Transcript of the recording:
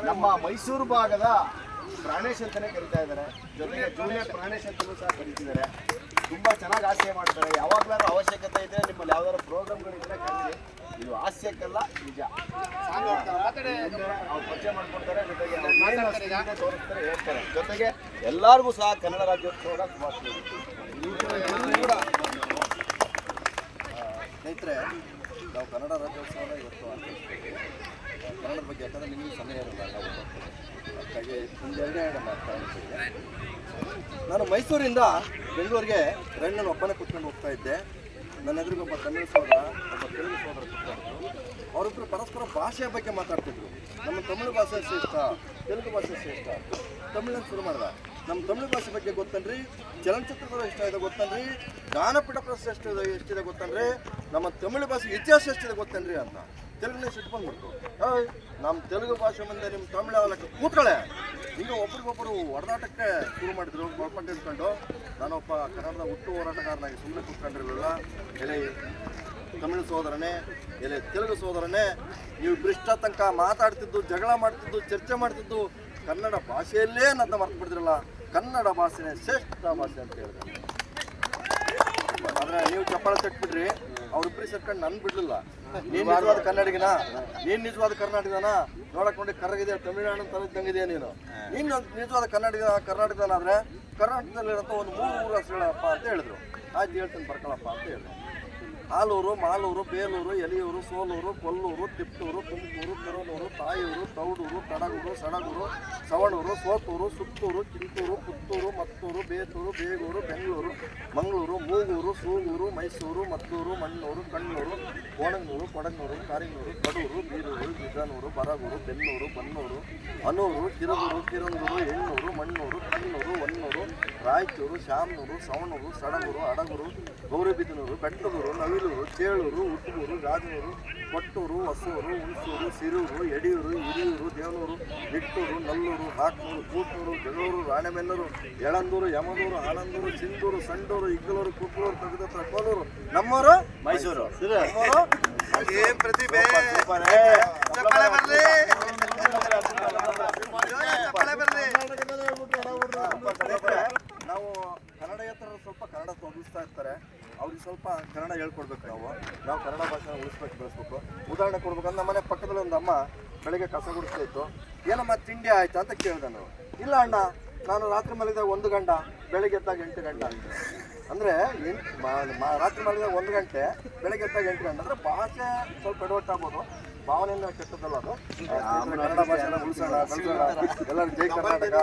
ನಮ್ಮ ಮೈಸೂರು ಭಾಗದ ಪ್ರಾಣೇಶ್ ಅಂತಾನೆ ಕರೀತಾ ಇದ್ದಾರೆ, ಜೊತೆಗೆ ಜೂನಿಯರ್ ಪ್ರಾಣೇಶ್ ಅಂತಲೂ ಸಹ ಕರೀತಿದ್ದಾರೆ. ತುಂಬ ಚೆನ್ನಾಗಿ ಹಾಸ್ಯ ಮಾಡ್ತಾರೆ. ಯಾವಾಗಲಾದ್ರೂ ಅವಶ್ಯಕತೆ ಇದ್ದರೆ ನಿಮ್ಮಲ್ಲಿ ಯಾವ್ದಾದ್ರು ಪ್ರೋಗ್ರಾಮ್ಗಳಿದ್ರೆ ಕರೀರಿ. ಇದು ಹಾಸ್ಯಕ್ಕಲ್ಲ, ನಿಜ. ಅವ್ರು ಪರಿಚಯ ಮಾಡ್ಕೊಡ್ತಾರೆ, ಜೊತೆಗೆ ತೋರಿಸ್ತಾರೆ, ಹೇಳ್ತಾರೆ. ಜೊತೆಗೆ ಎಲ್ಲರಿಗೂ ಸಹ ಕನ್ನಡ ರಾಜ್ಯೋತ್ಸವದ ಶುಭಾಶಯ. ಸ್ನೇಹಿತರೆ, ನಾವು ಕನ್ನಡ ರಾಜ್ಯೋತ್ಸವನ ಇವತ್ತು ಆಚರಿಸ್ತೀವಿ. ಕನ್ನಡದ ಬಗ್ಗೆ ಯಾಕಂದರೆ ನಿಮಗೆ ಸಮಯ ಇರಲ್ಲ, ನಾವು ಹಾಗಾಗಿ ಒಂದೆರಡೇ ಮಾತಾಡ್ತಿದ್ದೆ. ನಾನು ಮೈಸೂರಿಂದ ಬೆಂಗಳೂರಿಗೆ ಟ್ರೈನಲ್ಲಿ ಒಬ್ಬನೇ ಕೂತ್ಕೊಂಡು ಹೋಗ್ತಾ ಇದ್ದೆ. ನನ್ನ ಎದುರಿಗೆ ಒಬ್ಬ ತಮಿಳು ಸೋದರ, ಒಬ್ಬ ತೆಲುಗು ಸೋದರ ಕೂತ್ಕೊಂಡು ಅವರಿಬ್ಬರು ಪರಸ್ಪರ ಭಾಷೆಯ ಬಗ್ಗೆ ಮಾತಾಡ್ತಿದ್ರು. ನಮ್ಮ ತಮಿಳು ಭಾಷೆ ಶ್ರೇಷ್ಠ, ತೆಲುಗು ಭಾಷೆ ಶ್ರೇಷ್ಠ. ತಮಿಳನ್ನು ಶುರು ಮಾಡಿದ. ನಮ್ಮ ತಮಿಳು ಭಾಷೆ ಬಗ್ಗೆ ಗೊತ್ತನ್ರಿ, ಚಲನಚಿತ್ರಗಳು ಎಷ್ಟ ಇದೆ ಗೊತ್ತನ್ರಿ, ಜ್ಞಾನಪೀಠ ಪ್ರಶಸ್ತಿ ಎಷ್ಟಿದೆ ಗೊತ್ತನ್ರಿ, ನಮ್ಮ ತಮಿಳು ಭಾಷೆ ಇತಿಹಾಸ ಎಷ್ಟಿದೆ ಗೊತ್ತನ್ರಿ ಅಂತ ತೆಲುಗಿನ ಸಿಟ್ಕೊಂಡ್ಬಿಡ್ತು. ನಮ್ಮ ತೆಲುಗು ಭಾಷೆ ಮುಂದೆ ನಿಮ್ಮ ತಮಿಳು ಅವಲಕ್ಕೆ ಕೂತ್ಕೊಳ್ಳೆ. ಈಗ ಒಬ್ರಿಗೊಬ್ಬರು ಹೊಡೆದಾಟಕ್ಕೆ ಶುರು ಮಾಡಿದ್ರು. ಗೊಳ್ಪಟ್ಟು ಇಟ್ಕೊಂಡು ನಾನೊಬ್ಬ ಕನ್ನಡದ ಹುಟ್ಟು ಹೋರಾಟಗಾರನಾಗಿ ಸುಮ್ಮನೆ ಕೂತ್ಕೊಂಡಿರಲಿಲ್ಲ. ಎಲೆ ತಮಿಳು ಸೋದರನೇ, ಎಲೆ ತೆಲುಗು ಸೋದರನೇ, ನೀವು ಭ್ರಷ್ಟ ತನಕ ಮಾತಾಡ್ತಿದ್ದು, ಜಗಳ ಮಾಡ್ತಿದ್ದು, ಚರ್ಚೆ ಮಾಡ್ತಿದ್ದು ಕನ್ನಡ ಭಾಷೆಯಲ್ಲೇ ನನ್ನ ಮರ್ತು ಬಿಡ್ತಿರಲ್ಲ. ಕನ್ನಡ ಭಾಷೆನೇ ಶ್ರೇಷ್ಠ ಭಾಷೆ ಅಂತ ಹೇಳಿದೆ. ಆದರೆ ನೀವು ಚಪ್ಪಾಳೆ ತಟ್ಬಿಟ್ರಿ. ಅವ್ರಿಬ್ಬರು ಸೇರ್ಕೊಂಡು ನನ್ನ ಬಿಡಲಿಲ್ಲ. ನೀನು ನಿಜವಾದ ಕನ್ನಡಿಗನ, ನೀನು ನಿಜವಾದ ಕರ್ನಾಟಕನ, ನೋಡಕ್ ನೋಡಿ ಕರ್ರಗಿದೆ, ತಮಿಳುನಾಡು ತಲುಪ್ದಂಗಿದೆಯಾ ನೀನು ನಿಜವಾದ ಕರ್ನಾಟಕದನಾದರೆ ಕರ್ನಾಟಕದಲ್ಲಿರೋಂಥ ಒಂದು 3 ಊರು ಹೆಸರು ಹೇಳಪ್ಪ ಅಂತ ಹೇಳಿದ್ರು. ಆಯ್ತು ಹೇಳ್ತೀನಿ ಬರ್ಕೊಳಪ್ಪ ಅಂತ ಹೇಳಿದ್ರು. ಆಲೂರು, ಮಾಲೂರು, ಬೇಲೂರು, ಎಲಿಯೂರು, ಸೋಲೂರು, ಕೊಲ್ಲೂರು, ತಿಪ್ಟೂರು, ತುಮಕೂರು, ತಿರುವನೂರು, ತಾಯೂರು, ತೌಡೂರು, ತಡಗೂರು, ಸಡಗೂರು, ಸವಣೂರು, ಸೋತೂರು, ಸುತ್ತೂರು, ಕಿಂತೂರು, ಪುತ್ತೂರು, ಮತ್ತೂರು, ಬೇತೂರು, ಬೇಗೂರು, ಬೆಂಗಳೂರು, ಮಂಗಳೂರು, ಮೂಗೂರು, ಸೂಗೂರು, ಮೈಸೂರು, ಮದ್ದೂರು, ಮಣ್ಣೂರು, ಕಣ್ಣೂರು, ಕೋಣಂಗೂರು, ಕೊಡಗನೂರು, ಕಾರಿಂಗೂರು, ಕಡೂರು, ಬೀರೂರು, ಬಿಜನೂರು, ಬರಗೂರು, ಬೆನ್ನೂರು, ಬನ್ನೂರು, ಅನೂರು, ಕಿರಗೂರು, ಕಿರಂದೂರು, ಎಣ್ಣೂರು, ಮಣ್ಣೂರು, ಕಣ್ಣೂರು, ಹೊನ್ನೂರು, ರಾಯಚೂರು, ಶಾಮನೂರು, ಸವಣೂರು, ಸಡಗೂರು, ಅಡಗೂರು, ಗೌರಿಬಿದನೂರು, ಬೆಟ್ಟದೂರು, ನವಿಲೂರು, ಚೇಳೂರು, ಉಟ್ಟೂರು, ರಾಜನೂರು, ಕೊಟ್ಟೂರು, ಹೊಸೂರು, ಹುಣಸೂರು, ಸಿರೂರು, ಯಡಿಯೂರು, ಹಿರಿಯೂರು, ದೇವನೂರು, ನಿಟ್ಟೂರು, ನಲ್ಲೂರು, ಹಾಕ್ನೂರು, ಕೂಟೂರು, ಬೆಳೂರು, ರಾಣೆಬೆನ್ನೂರು, ಯಳಂದೂರು, ಯಮದೂರು, ಆನಂದೂರು, ಸಿಂಧೂರು, ಸಂಡೂರು, ಇಗ್ಗಲೂರು, ಕುಟ್ಲೂರು, ತಗದತ್ರ, ಕೋಲೂರು, ನಮ್ಮೂರು ಮೈಸೂರು. ನಮ್ಮೂರು ಪ್ರತಿಭೆ. ನಾವು ಕನ್ನಡಿಗರು ಸ್ವಲ್ಪ ಕನ್ನಡ ತೊಡಗಿಸ್ತಾ ಇರ್ತಾರೆ. ಅವ್ರಿಗೆ ಸ್ವಲ್ಪ ಕನ್ನಡ ಹೇಳ್ಕೊಡ್ಬೇಕು. ನಾವು ಕನ್ನಡ ಭಾಷೆನ ಉಳಿಸ್ಬೇಕು, ಬೆಳೆಸ್ಬೇಕು. ಉದಾಹರಣೆ ಕೊಡ್ಬೇಕಂದ್ರೆ ನಮ್ಮ ಮನೆ ಪಕ್ಕದಲ್ಲಿ ಒಂದು ಅಮ್ಮ ಬೆಳಗ್ಗೆ ಕಸ ಗುಡಿಸ್ತಾ ಇತ್ತು. ಏನಮ್ಮ ತಿಂಡಿ ಆಯ್ತಾ ಅಂತ ಕೇಳಿದೆ ನಾನು. ಇಲ್ಲ ಅಣ್ಣ, ನಾನು ರಾತ್ರಿ ಮಲಗಿದಾಗ 1 ಗಂಟೆ, ಬೆಳಗ್ಗೆ ಎದ್ದಾಗ 8 ಗಂಟೆ ಅಂದರೆ ರಾತ್ರಿ ಮಲಗಿದಾಗ 1 ಗಂಟೆ, ಬೆಳಗ್ಗೆ ಎದ್ದಾಗ 8 ಗಂಟೆ ಅಂದರೆ ಭಾಷೆ ಸ್ವಲ್ಪ ಎಡವಟ್ಟಾಗ್ಬೋದು. ಭಾವನೆಯನ್ನು ಕೆಟ್ಟದ್ದಲ್ಲ ಅದು. ಕನ್ನಡ ಭಾಷೆನ ಉಳಿಸೋಣ, ಬೆಳೆಸೋಣ. ಎಲ್ಲರೂ ಜೈ ಕರ್ನಾಟಕ.